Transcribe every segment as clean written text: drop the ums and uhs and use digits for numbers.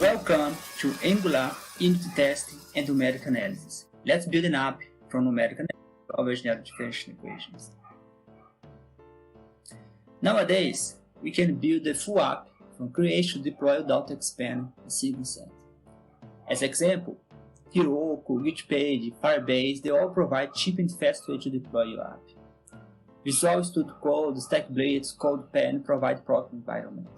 Welcome to Angular Unit Testing and Numeric Analysis. Let's build an app from numeric analysis over generic differential equations. Nowadays, we can build a full app from creation to deploy without expanding a single set. As example, Heroku, GitPage, Firebase, they all provide cheap and fast way to deploy your app. Visual Studio Code, StackBlitz, CodePen provide program environment.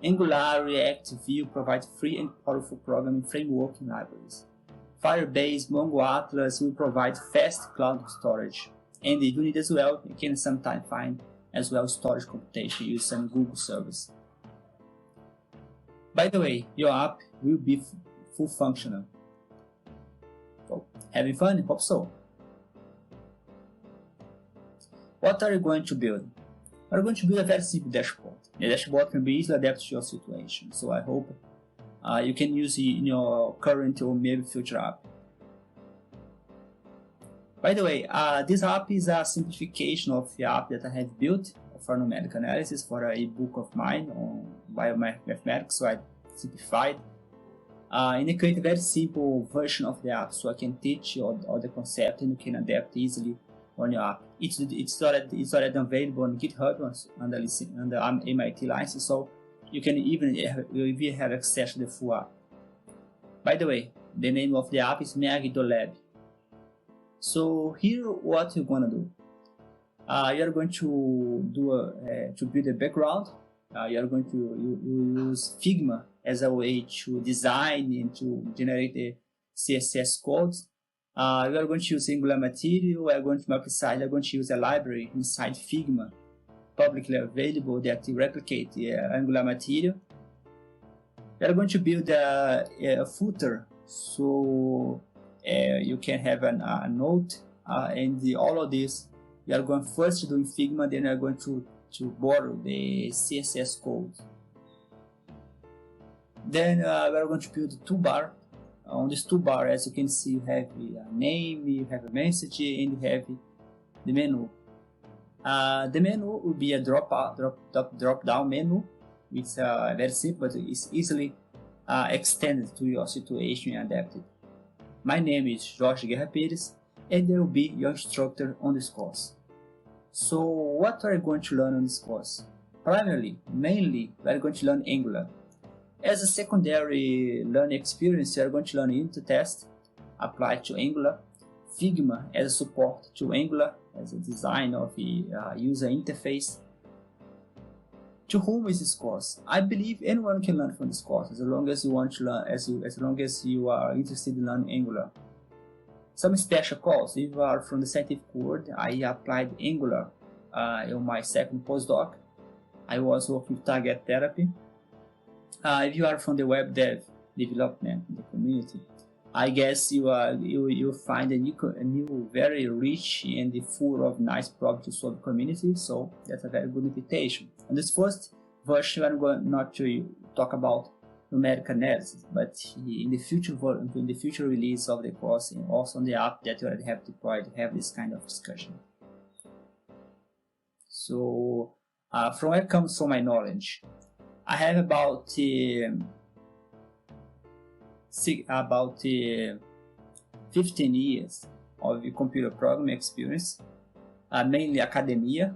Angular, React, Vue provide free and powerful programming framework and libraries. Firebase, Mongo Atlas will provide fast cloud storage. And if you need as well, you can sometimes find as well storage computation using some Google service. By the way, your app will be full functional. So, having fun? Hope so. What are you going to build? We're going to build a very simple dashboard. The dashboard can be easily adapted to your situation, so I hope you can use it in your current or maybe future app. By the way, this app is a simplification of the app that I have built for numeric analysis for a book of mine on biomathematics, so I simplified. And I create a very simple version of the app so I can teach you all the concept and you can adapt easily on your app. It's already available on GitHub under MIT license, so you can even have access to the full app. By the way, the name of the app is Minha. So here, what you're gonna do? You're going to build a background. You're going to use Figma as a way to design and to generate the CSS codes. We are going to use Angular material. We are going to use a library inside Figma, publicly available, that replicate the Angular material. We are going to build a footer so you can have a note, and all of this we are going first to do in Figma, then we are going to borrow the CSS code. Then we are going to build a toolbar. On this toolbar, as you can see, you have a name, you have a message, and you have the menu. The menu will be a drop-down menu. It's very simple, but it's easily extended to your situation and adapted. My name is Jorge Guerra Pires, and I will be your instructor on this course. So, what are you going to learn on this course? Mainly, we are going to learn Angular. As a secondary learning experience, you are going to learn unit test applied to Angular, Figma as a support to Angular, as a design of the user interface. To whom is this course? I believe anyone can learn from this course, as long as you want to learn, as long as you are interested in learning Angular. Some special calls. If you are from the scientific world, I applied Angular in my second postdoc. I was working with target therapy. If you are from the web development in the community, I guess you find a new very rich and full of nice problem to solve community. So that's a very good invitation. In this first version, I'm going not to talk about numeric analysis, but in the future release of the course and also on the app that you already have deployed, have this kind of discussion. So from where comes all my knowledge? I have about 15 years of computer programming experience, mainly academia.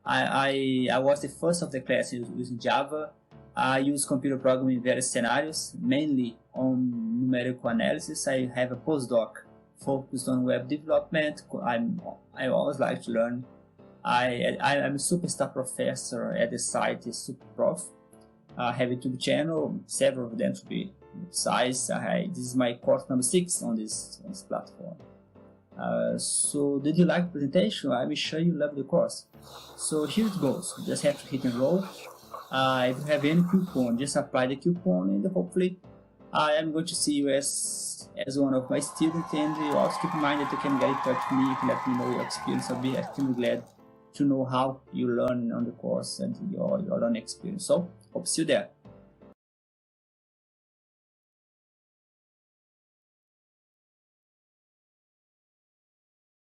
I was the first of the class using Java. I use computer programming in various scenarios, mainly on numerical analysis. I have a postdoc focused on web development. I always like to learn. I'm a superstar professor at the site SuperProf. I have a YouTube channel, several of them to be precise. This is my course number 6 on this platform. So did you like the presentation? I'm sure you love the course. So here it goes. You just have to hit enroll. If you have any coupon, just apply the coupon, and hopefully I am going to see you as one of my students. And you also keep in mind that you can get in touch with me. You can let me know your experience. I'll be extremely glad to know how you learn on the course and your learning experience. So hope to see you there.